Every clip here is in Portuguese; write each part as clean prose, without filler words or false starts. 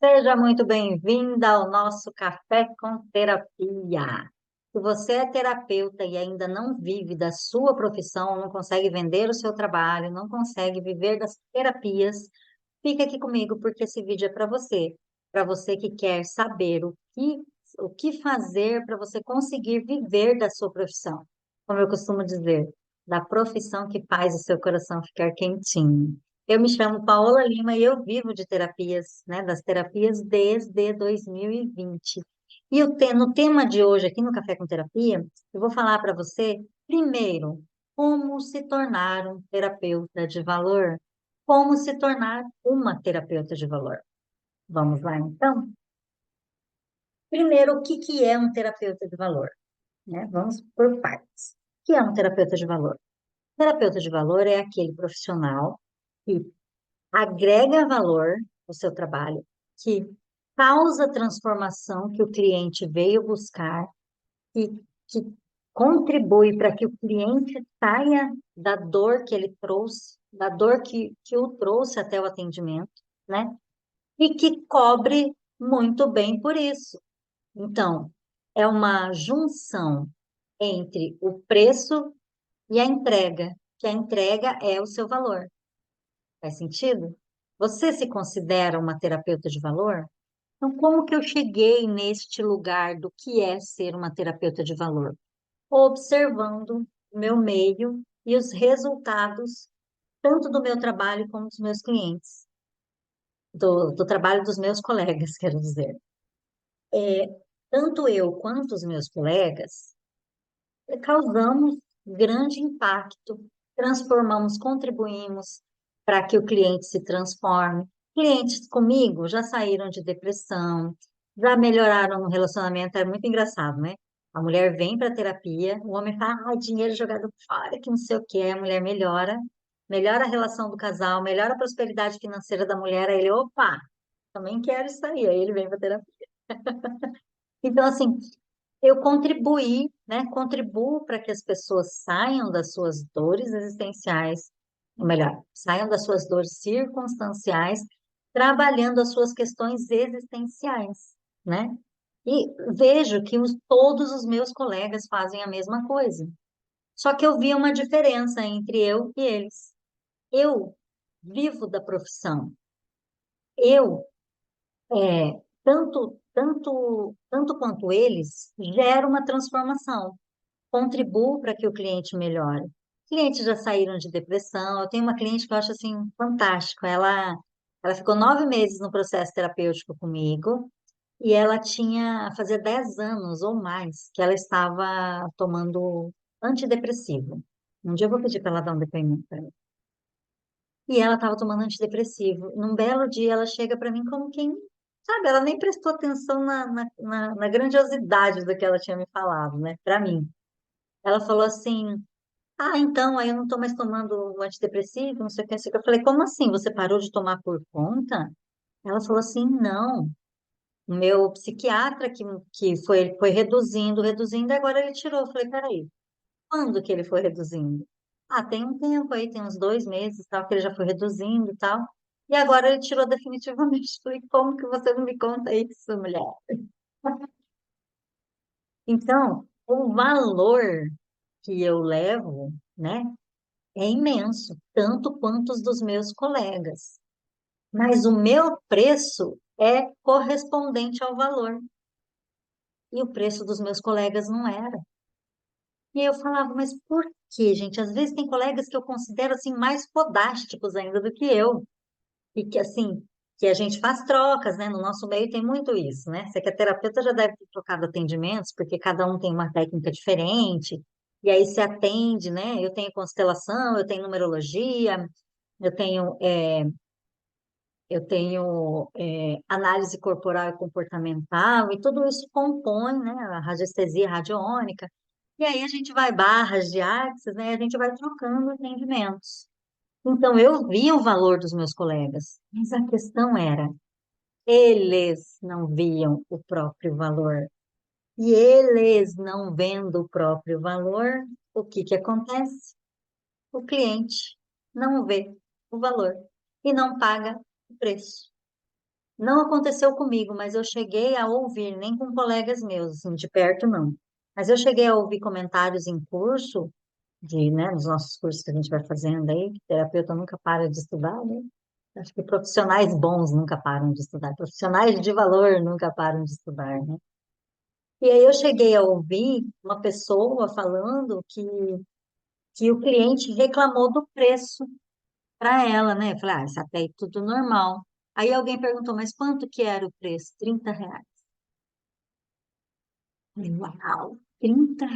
Seja muito bem-vinda ao nosso Café com Terapia. Se você é terapeuta e ainda não vive da sua profissão, não consegue vender o seu trabalho, não consegue viver das terapias, fica aqui comigo porque esse vídeo é para você que quer saber o que fazer para você conseguir viver da sua profissão. Como eu costumo dizer, da profissão que faz o seu coração ficar quentinho. Eu me chamo Paola Lima e eu vivo de terapias, né, das terapias desde 2020. E no tema de hoje, aqui no Café com Terapia, eu vou falar para você, primeiro, como se tornar um terapeuta de valor. Como se tornar uma terapeuta de valor. Vamos lá, então? Primeiro, o que que é um terapeuta de valor, né? Vamos por partes. O que é um terapeuta de valor? Terapeuta de valor é aquele profissional que agrega valor ao seu trabalho, que causa a transformação que o cliente veio buscar e que contribui para que o cliente saia da dor que ele trouxe, da dor que o trouxe até o atendimento, né? E que cobre muito bem por isso. Então, é uma junção entre o preço e a entrega, que a entrega é o seu valor. Faz sentido? Você se considera uma terapeuta de valor? Então, como que eu cheguei neste lugar do que é ser uma terapeuta de valor? Observando o meu meio e os resultados, tanto do meu trabalho como dos meus clientes, do trabalho dos meus colegas, quero dizer. Tanto eu quanto os meus colegas causamos grande impacto, transformamos, contribuímos para que o cliente se transforme. Clientes comigo já saíram de depressão, já melhoraram no relacionamento, é muito engraçado, né? A mulher vem para a terapia, o homem fala, ah, dinheiro jogado fora, que não sei o quê, a mulher melhora, melhora a relação do casal, melhora a prosperidade financeira da mulher, aí ele, opa, também quero isso aí ele vem para a terapia. Então, assim, eu contribuí, né? Contribuo para que as pessoas saiam das suas dores existenciais, ou melhor, saiam das suas dores circunstanciais, trabalhando as suas questões existenciais, né? E vejo que todos os meus colegas fazem a mesma coisa. Só que eu vi uma diferença entre eu e eles. Eu vivo da profissão. Eu tanto quanto eles, gero uma transformação, contribuo para que o cliente melhore. Clientes já saíram de depressão. Eu tenho uma cliente que eu acho assim fantástico. Ela ficou 9 meses no processo terapêutico comigo e ela fazia 10 anos ou mais que ela estava tomando antidepressivo. Um dia eu vou pedir para ela dar um depoimento para mim. E ela estava tomando antidepressivo. Num belo dia, ela chega para mim como quem, sabe, ela nem prestou atenção na grandiosidade do que ela tinha me falado, né, para mim. Ela falou assim: Ah, então, aí eu não estou mais tomando o antidepressivo, não sei o que, não sei o que. Eu falei: Como assim? Você parou de tomar por conta? Ela falou assim: Não. O meu psiquiatra que foi reduzindo, reduzindo, e agora ele tirou. Eu falei: Peraí, quando que ele foi reduzindo? Ah, tem um tempo aí, tem uns 2 meses, tal, que ele já foi reduzindo e tal. E agora ele tirou definitivamente. Falei, como que você não me conta isso, mulher? Então, o valor que eu levo, né, é imenso, tanto quanto os dos meus colegas. Mas o meu preço é correspondente ao valor. E o preço dos meus colegas não era. E aí eu falava, mas por quê, gente? Às vezes tem colegas que eu considero assim mais fodásticos ainda do que eu. E que assim, que a gente faz trocas, né? No nosso meio tem muito isso, né? Você que é terapeuta já deve ter trocado atendimentos, porque cada um tem uma técnica diferente. E aí se atende, né? Eu tenho constelação, eu tenho numerologia, eu tenho, é, eu tenho análise corporal e comportamental, e tudo isso compõe, né? A radiestesia radiônica. E aí a gente vai barras de axis, né? A gente vai trocando atendimentos. Então eu vi o valor dos meus colegas, mas a questão era, eles não viam o próprio valor. E eles não vendo o próprio valor, o que que acontece? O cliente não vê o valor e não paga o preço. Não aconteceu comigo, mas eu cheguei a ouvir, nem com colegas meus, assim, de perto não. Mas eu cheguei a ouvir comentários em curso, né, nos nossos cursos que a gente vai fazendo aí, que terapeuta nunca para de estudar, né? Acho que profissionais bons nunca param de estudar, profissionais de valor nunca param de estudar, né? E aí eu cheguei a ouvir uma pessoa falando que o cliente reclamou do preço para ela, né? Eu falei, ah, isso até aí tudo normal. Aí alguém perguntou, mas quanto que era o preço? R$ 30. Eu falei, uau, R$ 30.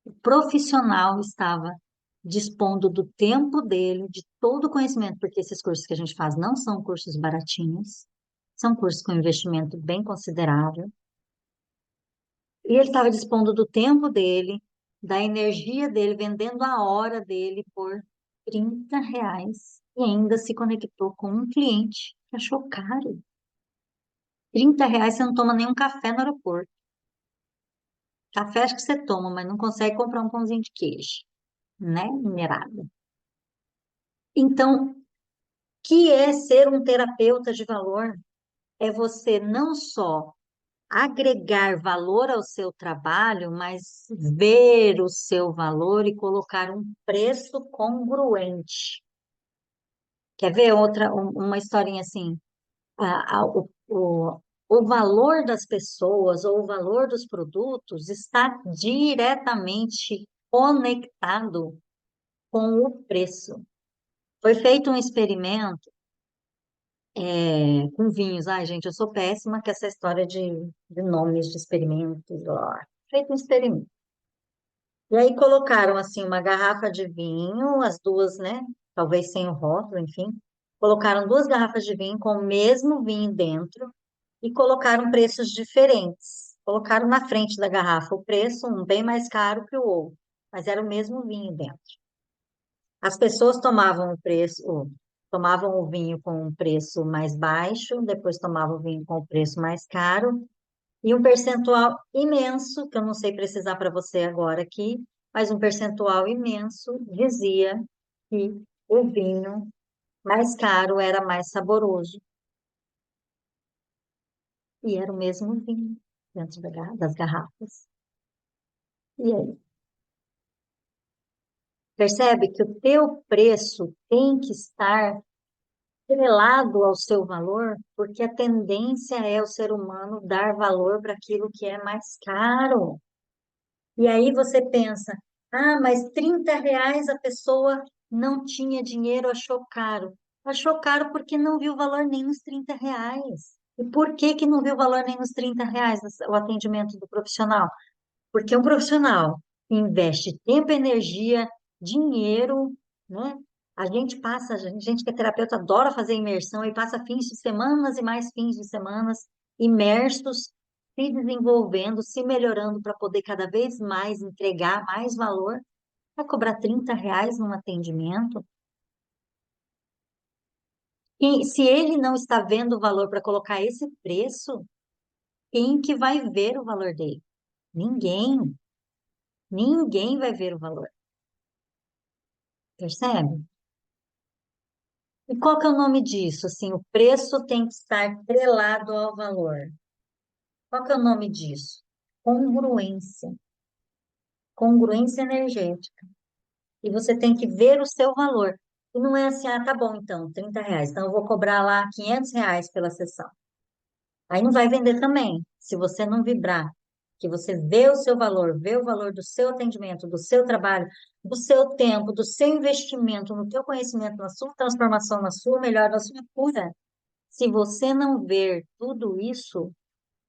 O profissional estava dispondo do tempo dele, de todo o conhecimento, porque esses cursos que a gente faz não são cursos baratinhos, são cursos com investimento bem considerável. E ele estava dispondo do tempo dele, da energia dele, vendendo a hora dele por R$ 30 e ainda se conectou com um cliente que achou caro. R$ 30 você não toma nenhum café no aeroporto. Café acho que você toma, mas não consegue comprar um pãozinho de queijo, né? Minerado. Então, que é ser um terapeuta de valor? É você não só agregar valor ao seu trabalho, mas ver o seu valor e colocar um preço congruente. Quer ver uma historinha assim? O valor das pessoas ou o valor dos produtos está diretamente conectado com o preço. Foi feito um experimento com vinhos. Ai, gente, eu sou péssima com essa história de nomes de experimentos. Ó. Feito um experimento. E aí colocaram assim uma garrafa de vinho, as duas, né? Talvez sem o rótulo, enfim. Colocaram duas garrafas de vinho com o mesmo vinho dentro e colocaram preços diferentes. Colocaram na frente da garrafa o preço, um bem mais caro que o outro, mas era o mesmo vinho dentro. As pessoas tomavam o vinho com um preço mais baixo, depois tomavam o vinho com o preço mais caro, e um percentual imenso, que eu não sei precisar para você agora aqui, mas um percentual imenso dizia que o vinho mais caro era mais saboroso, e era o mesmo vinho dentro das garrafas. E aí? Percebe que o teu preço tem que estar atrelado ao seu valor, porque a tendência é o ser humano dar valor para aquilo que é mais caro. E aí você pensa, ah, mas R$ 30 a pessoa não tinha dinheiro, achou caro. Achou caro porque não viu valor nem nos R$ 30. E por que que não viu valor nem nos R$ 30 o atendimento do profissional? Porque um profissional investe tempo, energia, dinheiro, né? A gente que é terapeuta adora fazer imersão e passa fins de semanas e mais fins de semanas imersos, se desenvolvendo, se melhorando para poder cada vez mais entregar mais valor. Vai cobrar R$ 30 num atendimento? E se ele não está vendo o valor para colocar esse preço, quem que vai ver o valor dele? Ninguém. Ninguém vai ver o valor. Percebe? E qual que é o nome disso? Assim, o preço tem que estar atrelado ao valor. Qual que é o nome disso? Congruência. Congruência energética. E você tem que ver o seu valor. E não é assim, ah, tá bom, então, R$ 30. Então, eu vou cobrar lá R$ 500 pela sessão. Aí não vai vender também, se você não vibrar. Que você vê o seu valor, vê o valor do seu atendimento, do seu trabalho, do seu tempo, do seu investimento, no teu conhecimento, na sua transformação, na sua melhora, na sua cura. Se você não ver tudo isso,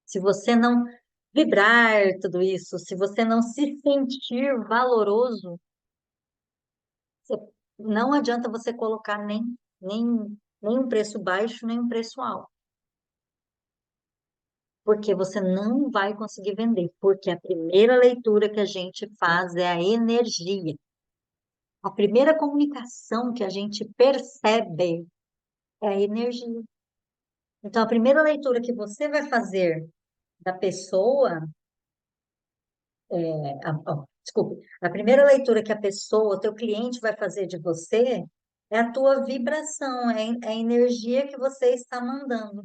se você não vibrar tudo isso, se você não se sentir valoroso, você- não adianta você colocar nem um preço baixo, nem um preço alto, porque você não vai conseguir vender, porque a primeira leitura que a gente faz é a energia. A primeira comunicação que a gente percebe é a energia. Então, a primeira leitura que você vai fazer da pessoa desculpe, a primeira leitura que a pessoa, o teu cliente vai fazer de você É a tua vibração, é a energia que você está mandando.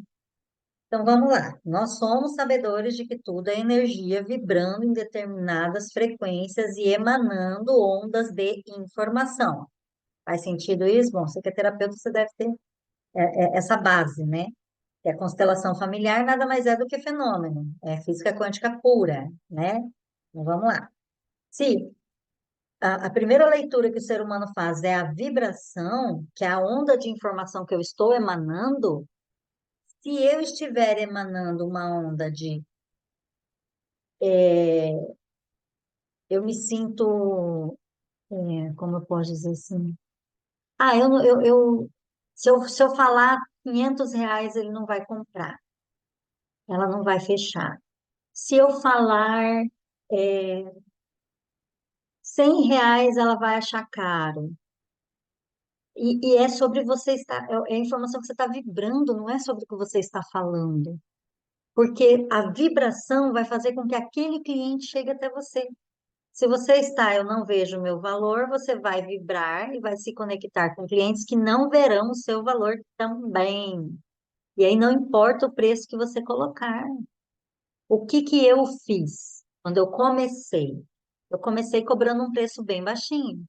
Então vamos lá. Nós somos sabedores de que tudo é energia vibrando em determinadas frequências e emanando ondas de informação. Faz sentido isso? Bom, você que é terapeuta, você deve ter essa base, né? Que a constelação familiar nada mais é do que fenômeno, é física quântica pura, né? Então vamos lá. Se a primeira leitura que o ser humano faz é a vibração, que é a onda de informação que eu estou emanando, se eu estiver emanando uma onda de é, eu me sinto, como eu posso dizer assim? Ah, se eu falar R$ 500, ele não vai comprar, ela não vai fechar. Se eu falar é, R$ 100, ela vai achar caro. E é sobre você estar, é a informação que você está vibrando, não é sobre o que você está falando. Porque a vibração vai fazer com que aquele cliente chegue até você. Se você está, eu não vejo o meu valor, você vai vibrar e vai se conectar com clientes que não verão o seu valor também. E aí não importa o preço que você colocar. O que que eu fiz quando eu comecei? Eu comecei cobrando um preço bem baixinho,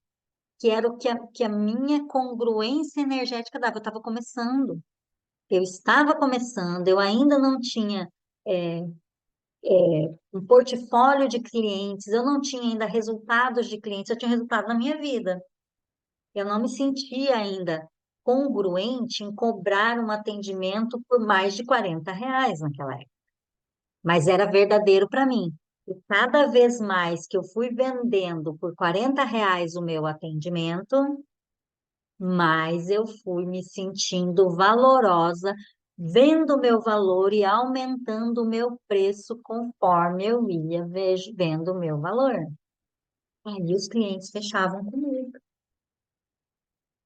que era o que a minha congruência energética dava. Eu estava começando. Eu estava começando, eu ainda não tinha é, um portfólio de clientes, eu não tinha ainda resultados de clientes, eu tinha resultado na minha vida. Eu não me sentia ainda congruente em cobrar um atendimento por mais de R$ 40 naquela época, mas era verdadeiro para mim. E cada vez mais que eu fui vendendo por R$ 40 o meu atendimento, mais eu fui me sentindo valorosa, vendo o meu valor e aumentando o meu preço conforme eu ia vendo o meu valor. Aí os clientes fechavam comigo.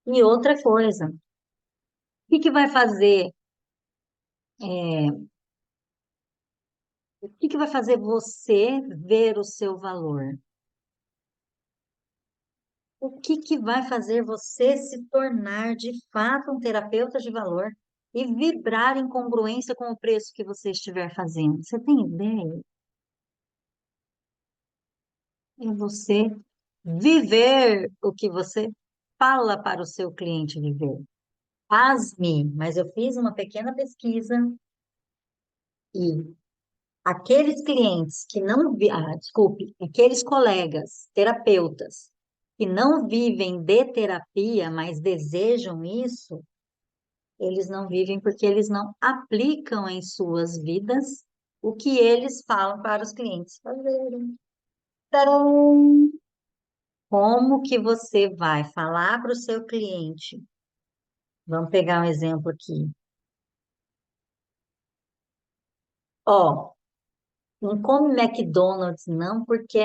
E outra coisa, o que que vai fazer, o que que vai fazer você ver o seu valor? O que que vai fazer você se tornar de fato um terapeuta de valor e vibrar em congruência com o preço que você estiver fazendo? Você tem ideia? É você viver o que você fala para o seu cliente viver. Pasme, mas eu fiz uma pequena pesquisa e aqueles clientes que não, desculpe, aqueles colegas terapeutas que não vivem de terapia, mas desejam isso, eles não vivem porque eles não aplicam em suas vidas o que eles falam para os clientes fazerem. Tcharam! Como que você vai falar para o seu cliente? Vamos pegar um exemplo aqui. Ó, não come McDonald's não, porque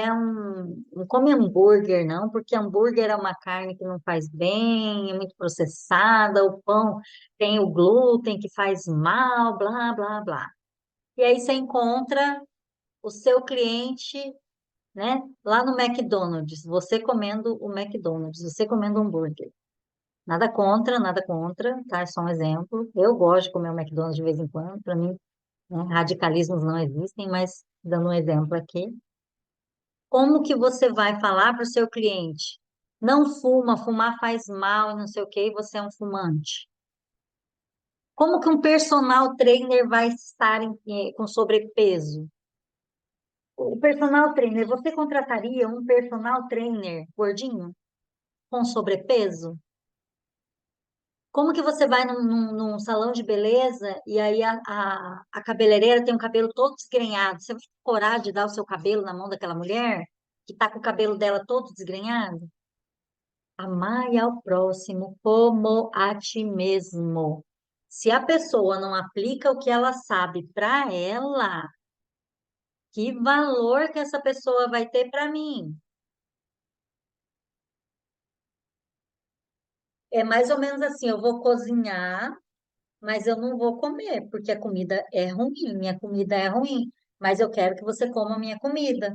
não come hambúrguer não, porque hambúrguer é uma carne que não faz bem, é muito processada, o pão tem o glúten que faz mal, blá, blá, blá. E aí você encontra o seu cliente, né, lá no McDonald's, você comendo o McDonald's, você comendo hambúrguer. Nada contra, tá? É só um exemplo. Eu gosto de comer o McDonald's de vez em quando, para mim, né, radicalismos não existem, mas dando um exemplo aqui. Como que você vai falar para o seu cliente? Não fuma, fumar faz mal e não sei o quê, e você é um fumante. Como que um personal trainer vai estar com sobrepeso? O personal trainer, você contrataria um personal trainer gordinho com sobrepeso? Como que você vai num salão de beleza e aí a cabeleireira tem um cabelo todo desgrenhado? Você vai ter coragem de dar o seu cabelo na mão daquela mulher que está com o cabelo dela todo desgrenhado? Amai ao próximo como a ti mesmo. Se a pessoa não aplica o que ela sabe para ela, que valor que essa pessoa vai ter para mim? É mais ou menos assim, eu vou cozinhar, mas eu não vou comer, porque a comida é ruim, minha comida é ruim, mas eu quero que você coma a minha comida.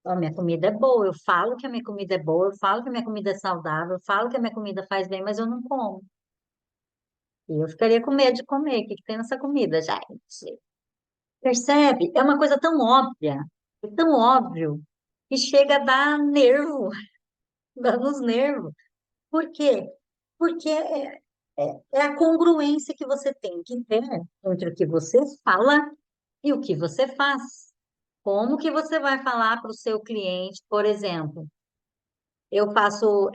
A minha comida é boa, eu falo que a minha comida é boa, eu falo que a minha comida é saudável, eu falo que a minha comida faz bem, mas eu não como. E eu ficaria com medo de comer. O que que tem nessa comida, gente? Percebe? É uma coisa tão óbvia, é tão óbvio, que chega a dar nervo, dá nos nervos. Por quê? Porque é a congruência que você tem que ter entre o que você fala e o que você faz. Como que você vai falar para o seu cliente, por exemplo, eu faço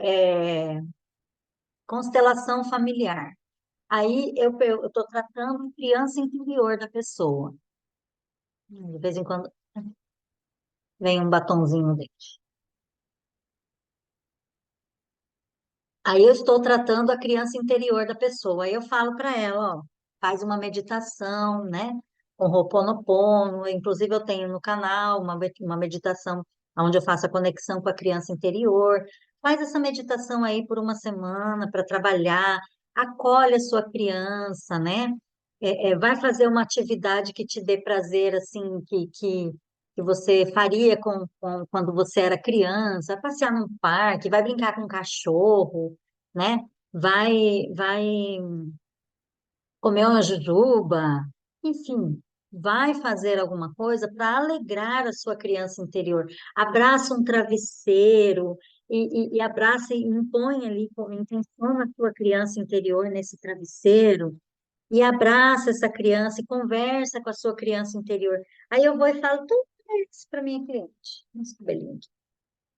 constelação familiar. Aí eu estou tratando a criança interior da pessoa. De vez em quando vem um batonzinho dele. Aí eu estou tratando a criança interior da pessoa. Aí eu falo para ela, ó, faz uma meditação, né? Com Ho'oponopono. Inclusive eu tenho no canal uma meditação onde eu faço a conexão com a criança interior. Faz essa meditação aí por uma semana para trabalhar, acolhe a sua criança, né? Vai fazer uma atividade que te dê prazer, assim, que você faria quando você era criança, vai passear num parque, vai brincar com um cachorro, né? Vai comer uma jujuba, enfim, vai fazer alguma coisa para alegrar a sua criança interior. Abraça um travesseiro e abraça e impõe ali, intenciona a sua criança interior nesse travesseiro e abraça essa criança e conversa com a sua criança interior. Aí eu vou e falo tudo isso para minha cliente. Nossa, que belinho.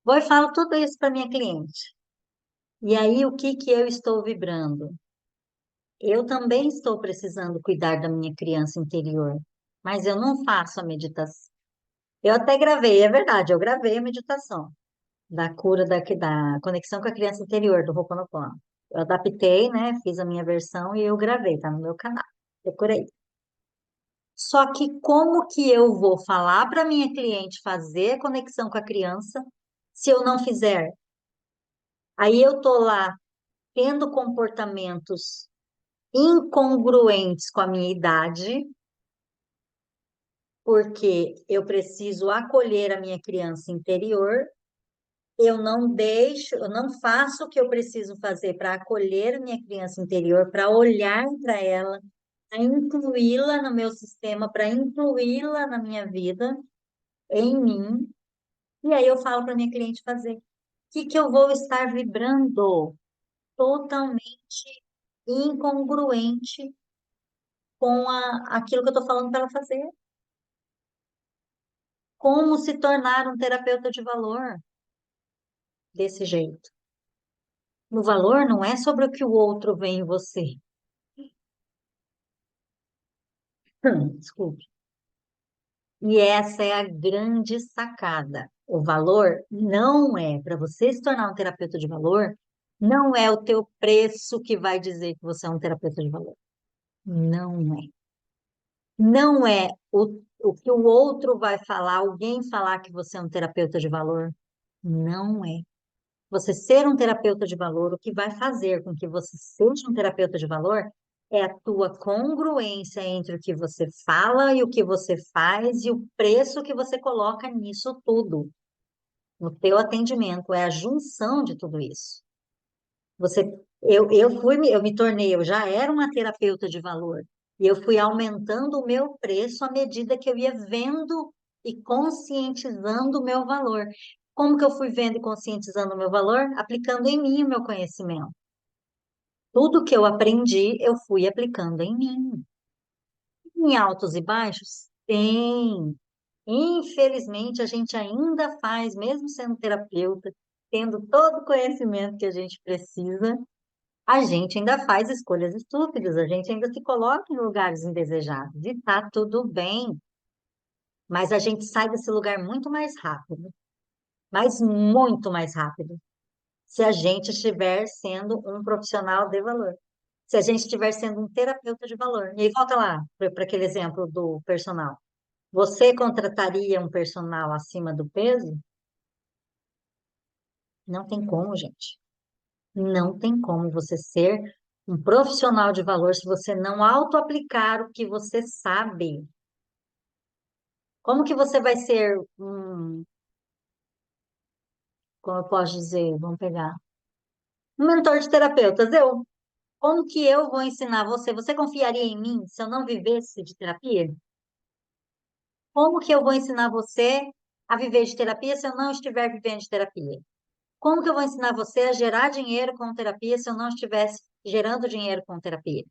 Vou e falo tudo isso para minha cliente. E aí, o que que eu estou vibrando? Eu também estou precisando cuidar da minha criança interior, mas eu não faço a meditação. Eu até gravei, é verdade, eu gravei a meditação da cura da conexão com a criança interior do Ho'oponopono. Eu adaptei, né? Fiz a minha versão e eu gravei, tá no meu canal. Procurei. Só que como que eu vou falar para minha cliente fazer conexão com a criança se eu não fizer? Aí eu tô lá tendo comportamentos incongruentes com a minha idade, porque eu preciso acolher a minha criança interior, eu não deixo, eu não faço o que eu preciso fazer para acolher a minha criança interior, para olhar para ela, para incluí-la no meu sistema, para incluí-la na minha vida, em mim. E aí eu falo para minha cliente fazer. O que que eu vou estar vibrando? Totalmente incongruente com aquilo que eu estou falando para ela fazer. Como se tornar um terapeuta de valor desse jeito? O valor não é sobre o que o outro vê em você. Desculpe. E essa é a grande sacada. O valor não é, para você se tornar um terapeuta de valor, não é o teu preço que vai dizer que você é um terapeuta de valor. Não é. Não é o que o outro vai falar, alguém falar que você é um terapeuta de valor. Não é. Você ser um terapeuta de valor, o que vai fazer com que você seja um terapeuta de valor é a tua congruência entre o que você fala e o que você faz e o preço que você coloca nisso tudo. No teu atendimento, é a junção de tudo isso. Você, eu me tornei, eu já era uma terapeuta de valor e eu fui aumentando o meu preço à medida que eu ia vendo e conscientizando o meu valor. Como que eu fui vendo e conscientizando o meu valor? Aplicando em mim o meu conhecimento. Tudo que eu aprendi, eu fui aplicando em mim. Em altos e baixos? Tem. Infelizmente, a gente ainda faz, mesmo sendo terapeuta, tendo todo o conhecimento que a gente precisa, a gente ainda faz escolhas estúpidas, a gente ainda se coloca em lugares indesejados. E tá tudo bem, mas a gente sai desse lugar muito mais rápido, mas muito mais rápido, se a gente estiver sendo um profissional de valor. Se a gente estiver sendo um terapeuta de valor. E aí volta lá para aquele exemplo do personal. Você contrataria um personal acima do peso? Não tem como, gente. Não tem como você ser um profissional de valor se você não auto-aplicar o que você sabe. Como que você vai ser como eu posso dizer, vamos pegar. Um mentor de terapeutas, eu. Como que eu vou ensinar você? Você confiaria em mim se eu não vivesse de terapia? Como que eu vou ensinar você a viver de terapia se eu não estiver vivendo de terapia? Como que eu vou ensinar você a gerar dinheiro com terapia se eu não estivesse gerando dinheiro com terapia?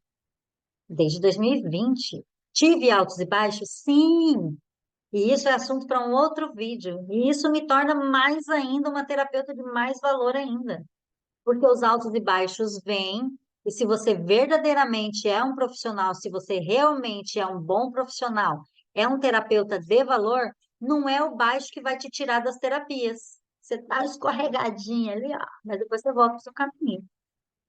Desde 2020. Tive altos e baixos? Sim. E isso é assunto para um outro vídeo. E isso me torna mais ainda uma terapeuta de mais valor ainda. Porque os altos e baixos vêm, e se você verdadeiramente é um profissional, se você realmente é um bom profissional, é um terapeuta de valor, não é o baixo que vai te tirar das terapias. Você tá escorregadinha ali, ó, mas depois você volta para o seu caminho.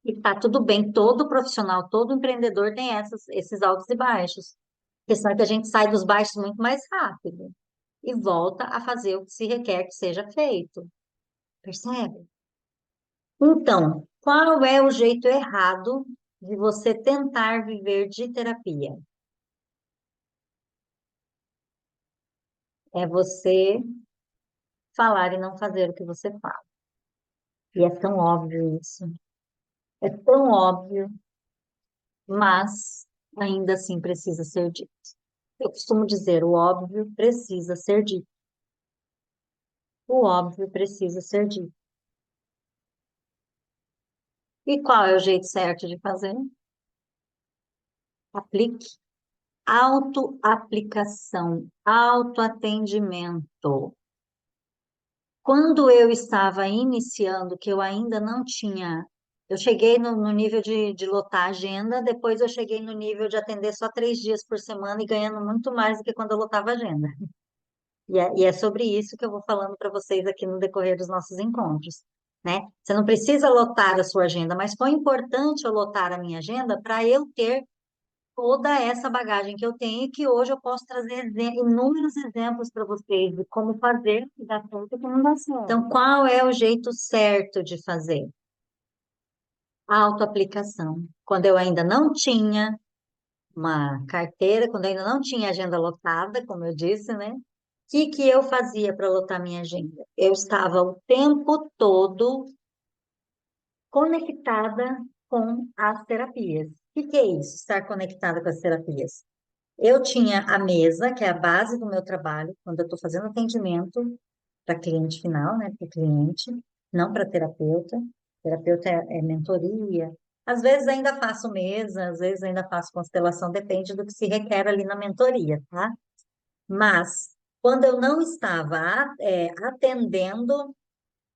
E tá tudo bem, todo profissional, todo empreendedor tem esses altos e baixos. A questão é que a gente sai dos baixos muito mais rápido e volta a fazer o que se requer que seja feito. Percebe? Então, qual é o jeito errado de você tentar viver de terapia? É você falar e não fazer o que você fala. E é tão óbvio isso. É tão óbvio, mas ainda assim precisa ser dito. Eu costumo dizer, o óbvio precisa ser dito. O óbvio precisa ser dito. E qual é o jeito certo de fazer? Aplique. Autoaplicação, autoatendimento. Quando eu estava iniciando, que eu ainda não tinha, eu cheguei no nível de lotar a agenda, depois eu cheguei no nível de atender só 3 dias por semana e ganhando muito mais do que quando eu lotava a agenda. E é sobre isso que eu vou falando para vocês aqui no decorrer dos nossos encontros, né? Você não precisa lotar a sua agenda, mas foi importante eu lotar a minha agenda para eu ter toda essa bagagem que eu tenho e que hoje eu posso trazer inúmeros exemplos para vocês de como fazer que dá certo e que não dá certo. Então, qual é o jeito certo de fazer? A autoaplicação. Quando eu ainda não tinha uma carteira, quando eu ainda não tinha agenda lotada, como eu disse, né? O que eu fazia para lotar minha agenda? Eu estava o tempo todo conectada com as terapias. O que é isso? Estar conectada com as terapias? Eu tinha a mesa, que é a base do meu trabalho, quando eu estou fazendo atendimento para cliente final, né, para cliente, não para terapeuta. Terapeuta é mentoria. Às vezes ainda faço mesa, às vezes ainda faço constelação, depende do que se requer ali na mentoria, tá? Mas quando eu não estava atendendo,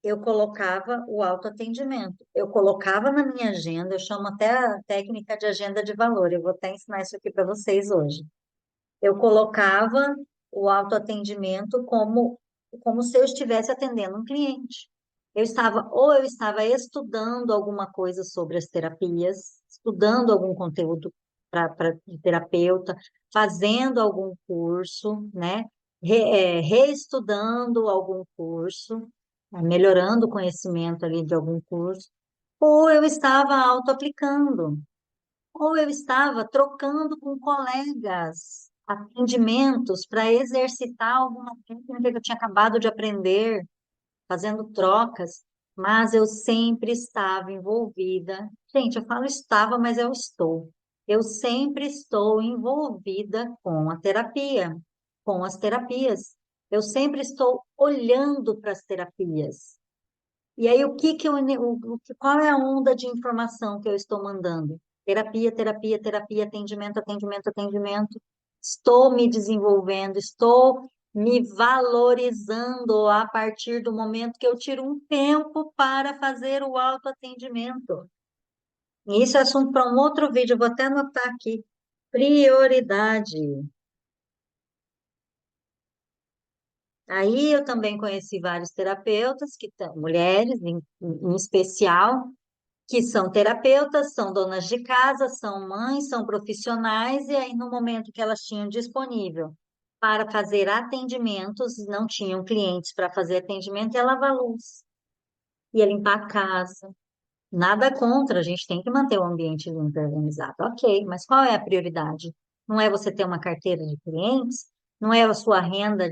eu colocava o autoatendimento. Eu colocava na minha agenda, eu chamo até a técnica de agenda de valor. Eu vou até ensinar isso aqui para vocês hoje. Eu colocava o autoatendimento como se eu estivesse atendendo um cliente. Eu estava estudando alguma coisa sobre as terapias, estudando algum conteúdo de terapeuta, fazendo algum curso, né? Reestudando algum curso, melhorando o conhecimento ali de algum curso, ou eu estava auto-aplicando ou eu estava trocando com colegas atendimentos para exercitar alguma técnica que eu tinha acabado de aprender, fazendo trocas, mas eu sempre estava envolvida. Gente, eu falo estava, mas eu estou. Eu sempre estou envolvida com a terapia, com as terapias. Eu sempre estou olhando para as terapias. E aí, qual é a onda de informação que eu estou mandando? Terapia, terapia, terapia, atendimento, atendimento, atendimento. Estou me desenvolvendo, estou me valorizando a partir do momento que eu tiro um tempo para fazer o autoatendimento. E isso é assunto para um outro vídeo, eu vou até anotar aqui. Prioridade. Aí eu também conheci vários terapeutas, mulheres em especial, que são terapeutas, são donas de casa, são mães, são profissionais, e aí no momento que elas tinham disponível para fazer atendimentos, não tinham clientes para fazer atendimento, ia lavar a luz, ia limpar a casa. Nada contra, a gente tem que manter o ambiente limpo e organizado. Ok, mas qual é a prioridade? Não é você ter uma carteira de clientes? Não é a sua renda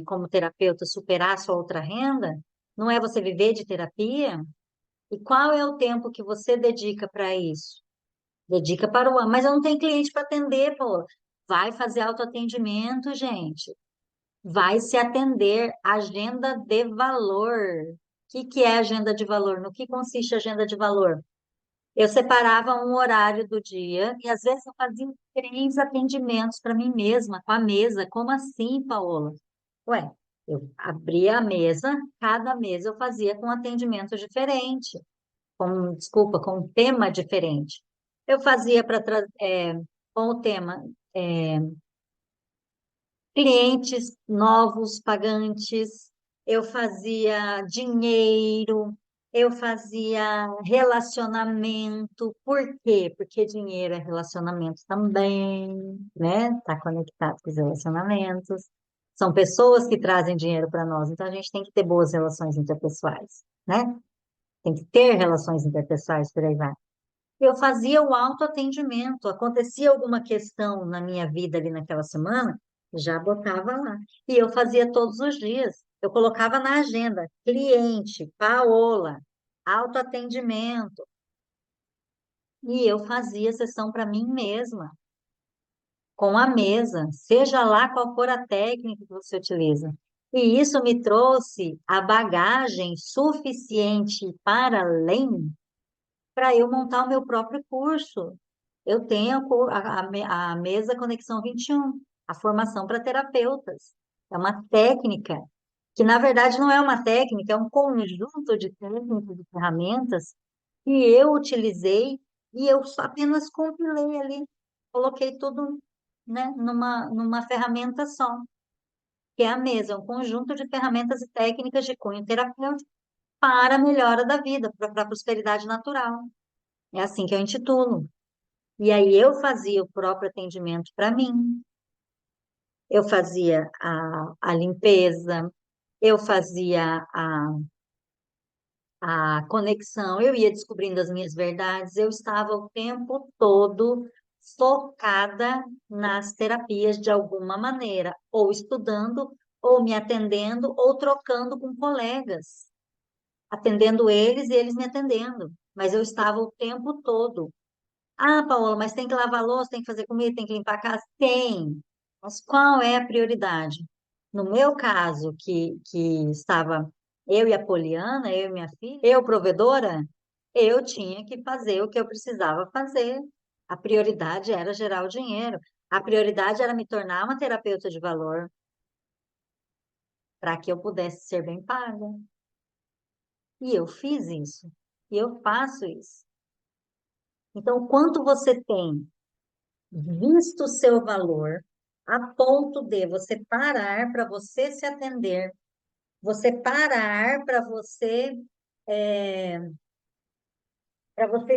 como terapeuta superar a sua outra renda? Não é você viver de terapia? E qual é o tempo que você dedica para isso? Dedica para o ano. Mas eu não tenho cliente para atender, pô. Vai fazer autoatendimento, gente. Vai se atender. Agenda de valor. O que é agenda de valor? No que consiste a agenda de valor? Eu separava um horário do dia e às vezes eu fazia 3 atendimentos para mim mesma, com a mesa. Como assim, Paola? Ué, eu abria a mesa, cada mesa eu fazia com um atendimento diferente, desculpa, com um tema diferente. Eu fazia com o tema é, clientes novos, pagantes, eu fazia dinheiro, eu fazia relacionamento. Por quê? Porque dinheiro é relacionamento também, né? Está conectado com os relacionamentos. São pessoas que trazem dinheiro para nós, então a gente tem que ter boas relações interpessoais, né? Tem que ter relações interpessoais, por aí vai. Eu fazia o autoatendimento. Acontecia alguma questão na minha vida ali naquela semana, já botava lá. E eu fazia todos os dias. Eu colocava na agenda, cliente, Paola, autoatendimento. E eu fazia sessão para mim mesma, com a mesa, seja lá qual for a técnica que você utiliza. E isso me trouxe a bagagem suficiente para além para eu montar o meu próprio curso. Eu tenho a mesa Conexão 21, a formação para terapeutas. É uma técnica que, na verdade, não é uma técnica, é um conjunto de técnicas e ferramentas que eu utilizei e eu só apenas compilei ali, coloquei tudo, né, numa ferramenta só, que é a mesa, um conjunto de ferramentas e técnicas de cunho terapêutico para a melhora da vida, para a prosperidade natural. É assim que eu intitulo. E aí eu fazia o próprio atendimento para mim, eu fazia a limpeza, eu fazia a conexão, eu ia descobrindo as minhas verdades, eu estava o tempo todo focada nas terapias de alguma maneira, ou estudando, ou me atendendo, ou trocando com colegas, atendendo eles e eles me atendendo. Mas eu estava o tempo todo. Ah, Paola, mas tem que lavar a louça, tem que fazer comida, tem que limpar a casa? Tem. Mas qual é a prioridade? No meu caso, que estava eu e a Poliana, eu e minha filha, eu provedora, eu tinha que fazer o que eu precisava fazer. A prioridade era gerar o dinheiro. A prioridade era me tornar uma terapeuta de valor para que eu pudesse ser bem paga. E eu fiz isso. E eu faço isso. Então, o quanto você tem visto o seu valor a ponto de você parar para você se atender, você parar para você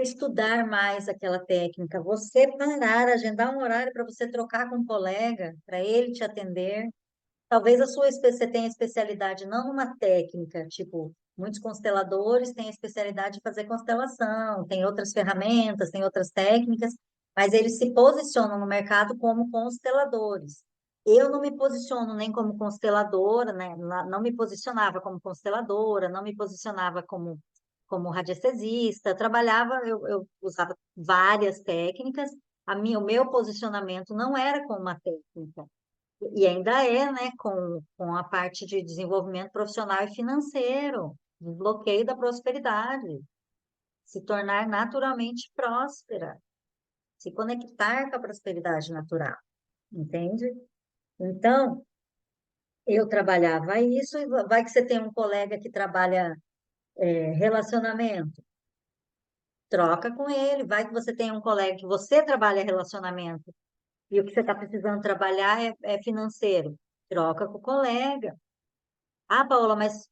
estudar mais aquela técnica, você parar, agendar um horário para você trocar com um colega, para ele te atender. Talvez você tenha especialidade não numa técnica, tipo, muitos consteladores têm a especialidade de fazer constelação, tem outras ferramentas, tem outras técnicas, mas eles se posicionam no mercado como consteladores. Eu não me posiciono nem como consteladora, né? Não me posicionava como consteladora, não me posicionava como radiestesista, eu trabalhava, eu usava várias técnicas, o meu posicionamento não era com uma técnica, e ainda é, né, com a parte de desenvolvimento profissional e financeiro, desbloqueio da prosperidade, se tornar naturalmente próspera, se conectar com a prosperidade natural, entende? Então, eu trabalhava isso, e vai que você tem um colega que trabalha relacionamento, troca com ele, vai que você tem um colega que você trabalha relacionamento, e o que você está precisando trabalhar é financeiro, troca com o colega. Ah, Paola, mas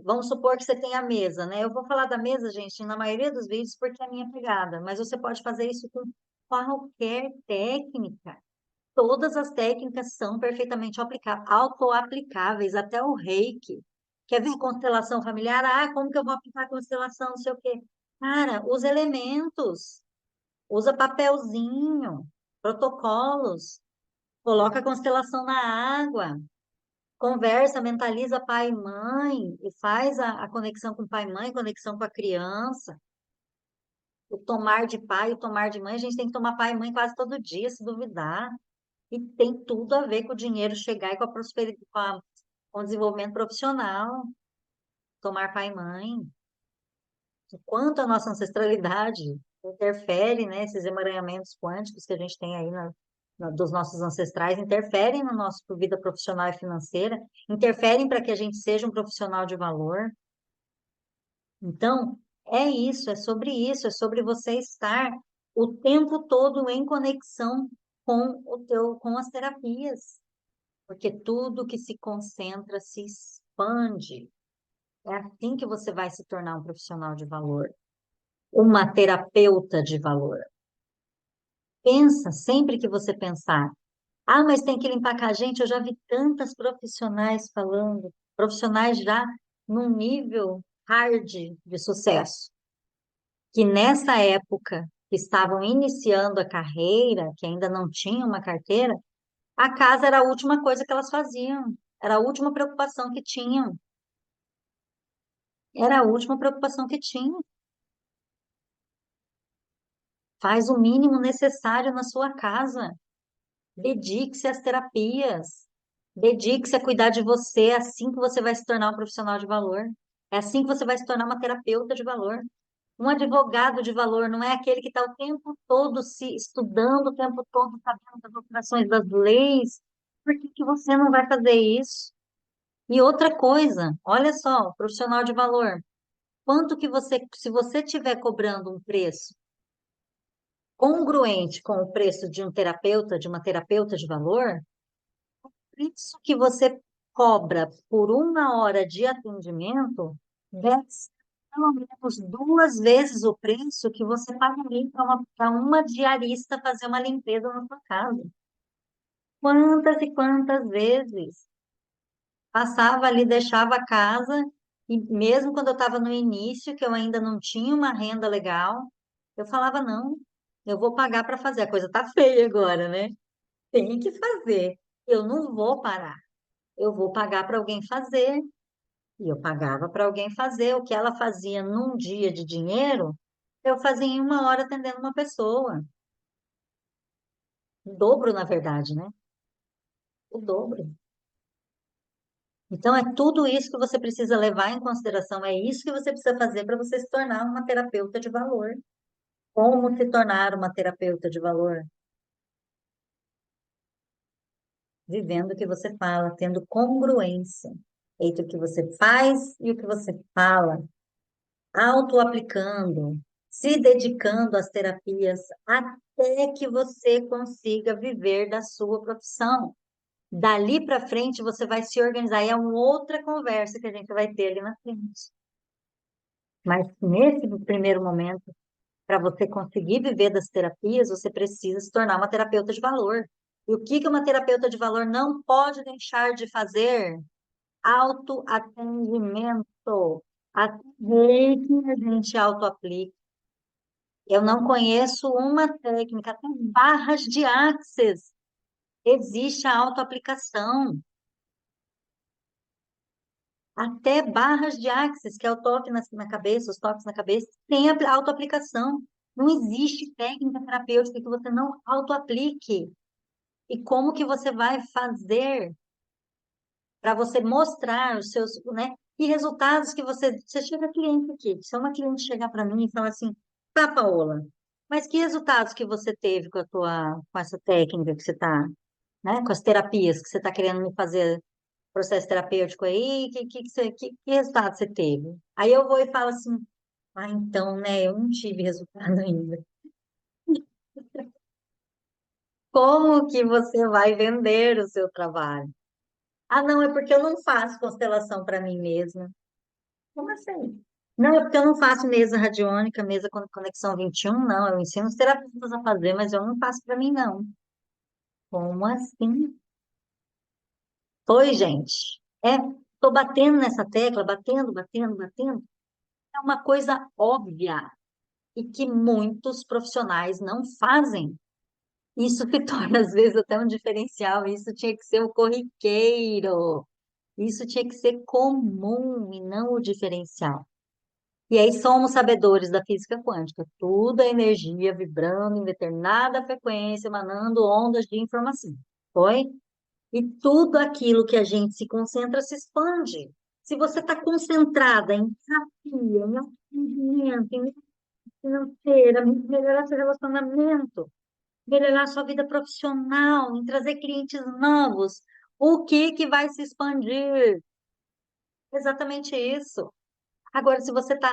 vamos supor que você tem a mesa, né? Eu vou falar da mesa, gente, na maioria dos vídeos, porque é a minha pegada, mas você pode fazer isso com qualquer técnica. Todas as técnicas são perfeitamente auto-aplicáveis, até o reiki. Quer ver constelação familiar? Ah, como que eu vou aplicar constelação? Não sei o quê. Cara, os elementos, usa papelzinho, protocolos, coloca a constelação na água. Conversa, mentaliza pai e mãe e faz a conexão com pai e mãe, conexão com a criança. O tomar de pai, o tomar de mãe, a gente tem que tomar pai e mãe quase todo dia, se duvidar. E tem tudo a ver com o dinheiro chegar e com a prosperidade, com o desenvolvimento profissional. Tomar pai e mãe. O quanto a nossa ancestralidade interfere, né? Esses emaranhamentos quânticos que a gente tem aí dos nossos ancestrais interferem na nossa vida profissional e financeira, interferem para que a gente seja um profissional de valor. Então, isso, é sobre você estar o tempo todo em conexão com as terapias, porque tudo que se concentra se expande. É assim que você vai se tornar um profissional de valor, uma terapeuta de valor. Pensa, sempre que você pensar, ah, mas tem que limpar com a gente, eu já vi tantas profissionais falando, profissionais já num nível hard de sucesso que nessa época que estavam iniciando a carreira, que ainda não tinham uma carteira, a casa era a última coisa que elas faziam, era a última preocupação que tinham, era a última preocupação que tinham. Faz o mínimo necessário na sua casa, dedique-se às terapias, dedique-se a cuidar de você, é assim que você vai se tornar um profissional de valor, é assim que você vai se tornar uma terapeuta de valor. Um advogado de valor não é aquele que está o tempo todo se estudando, o tempo todo sabendo das operações das leis. Por que que você não vai fazer isso? E outra coisa, olha só, profissional de valor, quanto que você, se você estiver cobrando um preço congruente com o preço de um terapeuta, de uma terapeuta de valor, isso que você cobra por uma hora de atendimento deve ser pelo menos duas vezes o preço que você pagaria para uma diarista fazer uma limpeza na sua casa. Quantas e quantas vezes passava ali, deixava a casa, e mesmo quando eu estava no início, que eu ainda não tinha uma renda legal, eu falava, não, eu vou pagar para fazer. A coisa tá feia agora, né? Tem que fazer. Eu não vou parar. Eu vou pagar para alguém fazer. E eu pagava para alguém fazer. O que ela fazia num dia de dinheiro, eu fazia em uma hora atendendo uma pessoa. O dobro, na verdade, né? O dobro. Então, é tudo isso que você precisa levar em consideração. É isso que você precisa fazer para você se tornar uma terapeuta de valor. Como se tornar uma terapeuta de valor? Vivendo o que você fala, tendo congruência entre o que você faz e o que você fala, auto-aplicando, se dedicando às terapias até que você consiga viver da sua profissão. Dali para frente, você vai se organizar. E é uma outra conversa que a gente vai ter ali na frente. Mas nesse primeiro momento, para você conseguir viver das terapias, você precisa se tornar uma terapeuta de valor. E o que que uma terapeuta de valor não pode deixar de fazer? Autoatendimento. Até que a gente autoaplica. Eu não conheço uma técnica, até barras de axis. Existe a autoaplicação. Até barras de axis, que é o toque na cabeça, os toques na cabeça, tem a autoaplicação. Não existe técnica terapêutica que você não autoaplique. E como que você vai fazer para você mostrar os seus, né? E resultados que você chega cliente aqui. Se uma cliente chegar para mim e falar assim, tá, Paola, mas que resultados que você teve com com essa técnica que você está, né? Com as terapias que você está querendo me fazer processo terapêutico aí, que resultado você teve? Aí eu vou e falo assim, ah, então, né, eu não tive resultado ainda. Como que você vai vender o seu trabalho? Ah, não, é porque eu não faço constelação para mim mesma. Como assim? Não, é porque eu não faço mesa radiônica, mesa com conexão 21, não. Eu ensino os terapeutas a fazer, mas eu não faço para mim, não. Como assim? Oi, gente. Tô batendo nessa tecla, batendo, batendo, batendo. É uma coisa óbvia e que muitos profissionais não fazem. Isso se torna, às vezes, até um diferencial. Isso tinha que ser o corriqueiro. Isso tinha que ser comum e não o diferencial. E aí somos sabedores da física quântica. Tudo é energia vibrando em determinada frequência, emanando ondas de informação. Foi? E tudo aquilo que a gente se concentra se expande. Se você está concentrada em terapia, em atendimento, em financeira, em melhorar seu relacionamento, melhorar sua vida profissional, em trazer clientes novos, o que que vai se expandir? Exatamente isso. Agora, se você está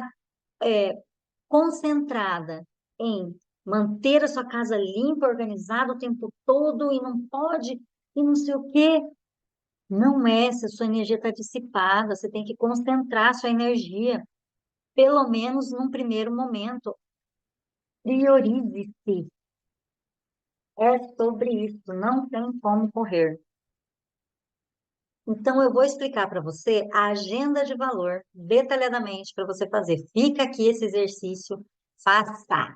concentrada em manter a sua casa limpa, organizada o tempo todo e não pode, e não sei o quê, não é, se a sua energia está dissipada, você tem que concentrar a sua energia, pelo menos num primeiro momento. Priorize-se. É sobre isso, não tem como correr. Então, eu vou explicar para você a agenda de valor detalhadamente para você fazer. Fica aqui esse exercício, faça.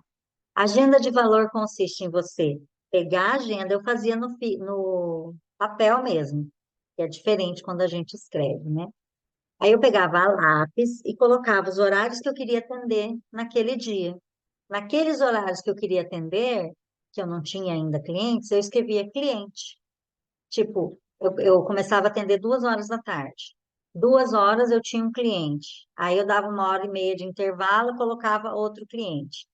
Agenda de valor consiste em você pegar a agenda, eu fazia no papel mesmo, que é diferente quando a gente escreve, né? Aí eu pegava a lápis e colocava os horários que eu queria atender naquele dia. Naqueles horários que eu queria atender, que eu não tinha ainda clientes, eu escrevia cliente. Tipo, eu começava a atender 2 horas da tarde. 2 horas eu tinha um cliente. Aí eu dava 1 hora e meia de intervalo, colocava outro cliente.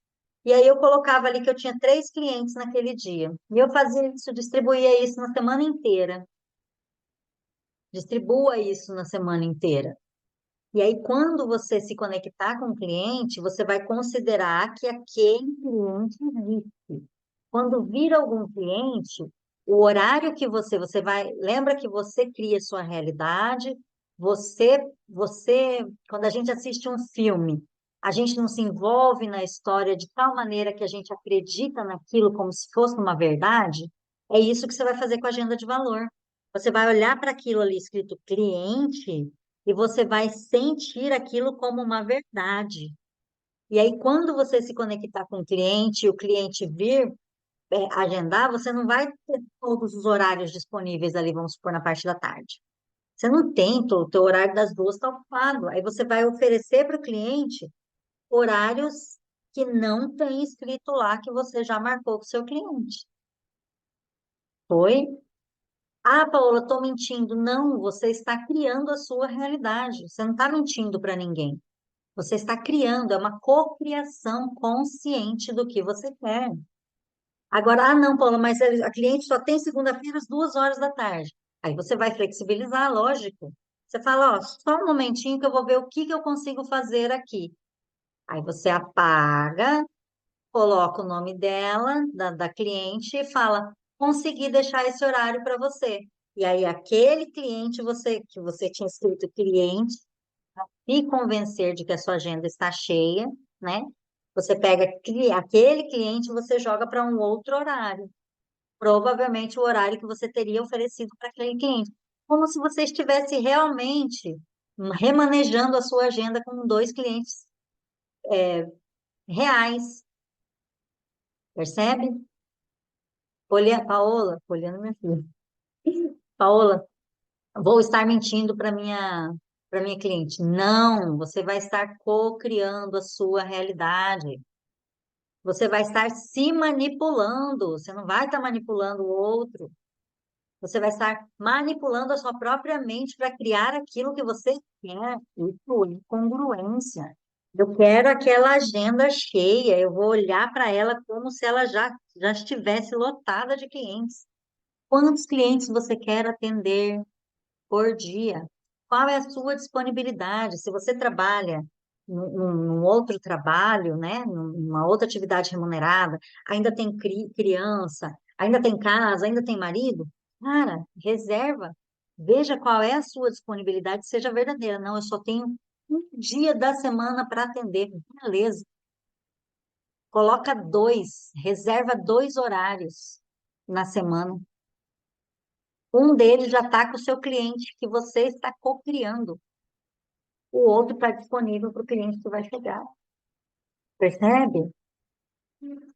E aí eu colocava ali que eu tinha 3 clientes naquele dia. E eu fazia isso, distribuía isso na semana inteira. Distribua isso na semana inteira. E aí, quando você se conectar com o cliente, você vai considerar que aquele cliente existe. Quando vir algum cliente, o horário que você vai, lembra que você cria sua realidade, quando a gente assiste um filme, a gente não se envolve na história de tal maneira que a gente acredita naquilo como se fosse uma verdade. É isso que você vai fazer com a agenda de valor. Você vai olhar para aquilo ali escrito cliente e você vai sentir aquilo como uma verdade. E aí, quando você se conectar com o cliente vir agendar, você não vai ter todos os horários disponíveis ali, vamos supor, na parte da tarde. Você não tem, o teu horário das 2 está ocupado. Aí você vai oferecer para o cliente horários que não tem escrito lá que você já marcou com o seu cliente. Foi? Ah, Paola, estou mentindo. Não, você está criando a sua realidade. Você não está mentindo para ninguém. Você está criando, é uma cocriação consciente do que você quer. Agora, ah, não, Paula, mas a cliente só tem segunda-feira às 2 horas da tarde. Aí você vai flexibilizar, lógico. Você fala, ó, só um momentinho que eu vou ver o que que eu consigo fazer aqui. Aí você apaga, coloca o nome dela, da cliente, e fala, consegui deixar esse horário para você. E aí aquele cliente que você tinha escrito cliente, se convencer de que a sua agenda está cheia, né? Você pega aquele cliente e você joga para um outro horário. Provavelmente o horário que você teria oferecido para aquele cliente. Como se você estivesse realmente remanejando a sua agenda com 2 clientes reais, percebe? Paola, Poliana, minha filha. Paola, vou estar mentindo para minha cliente. Não, você vai estar co-criando a sua realidade. Você vai estar se manipulando, você não vai estar manipulando o outro. Você vai estar manipulando a sua própria mente para criar aquilo que você quer. Isso é congruência. Eu quero aquela agenda cheia, eu vou olhar para ela como se ela já estivesse lotada de clientes. Quantos clientes você quer atender por dia? Qual é a sua disponibilidade? Se você trabalha num outro trabalho, né, numa outra atividade remunerada, ainda tem criança, ainda tem casa, ainda tem marido, cara, reserva. Veja qual é a sua disponibilidade, seja verdadeira. Não, eu só tenho um dia da semana para atender. Beleza. Coloca 2, reserva 2 horários na semana. Um deles já está com o seu cliente, que você está co-criando. O outro está disponível para o cliente que vai chegar. Percebe?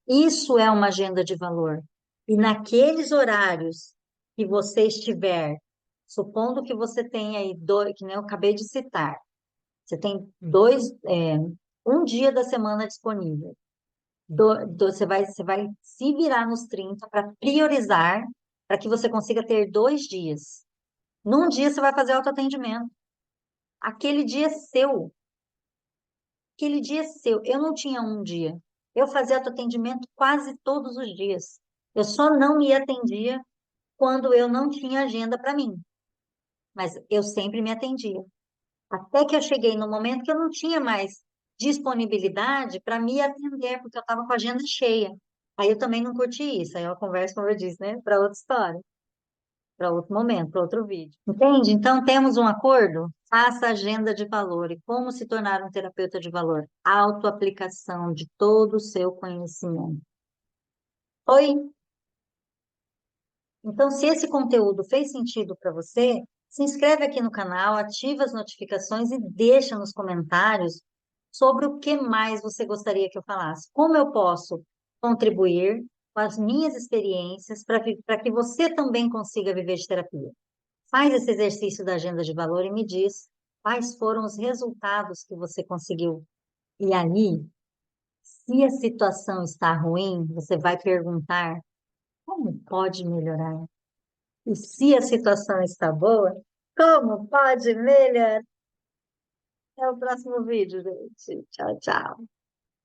Isso é uma agenda de valor. E naqueles horários que você estiver Supondo que você tenha aí dois, que nem eu acabei de citar, você tem dois, um dia da semana disponível. Você vai se virar nos 30 para priorizar, para que você consiga ter 2 dias. Num dia você vai fazer autoatendimento. Aquele dia é seu. Aquele dia é seu. Eu não tinha um dia. Eu fazia autoatendimento quase todos os dias. Eu só não me atendia quando eu não tinha agenda para mim. Mas eu sempre me atendia. Até que eu cheguei no momento que eu não tinha mais disponibilidade para me atender, porque eu estava com a agenda cheia. Aí eu também não curti isso. Aí eu converso, como eu disse, né, para outra história, para outro momento, para outro vídeo. Entende? Então temos um acordo? Faça agenda de valor. E como se tornar um terapeuta de valor? Autoaplicação de todo o seu conhecimento. Oi? Então, se esse conteúdo fez sentido para você, se inscreve aqui no canal, ativa as notificações e deixa nos comentários sobre o que mais você gostaria que eu falasse. Como eu posso contribuir com as minhas experiências para que você também consiga viver de terapia. Faz esse exercício da agenda de valor e me diz quais foram os resultados que você conseguiu. E aí, se a situação está ruim, você vai perguntar como pode melhorar? E se a situação está boa, como pode melhorar? Até o próximo vídeo, gente. Tchau, tchau.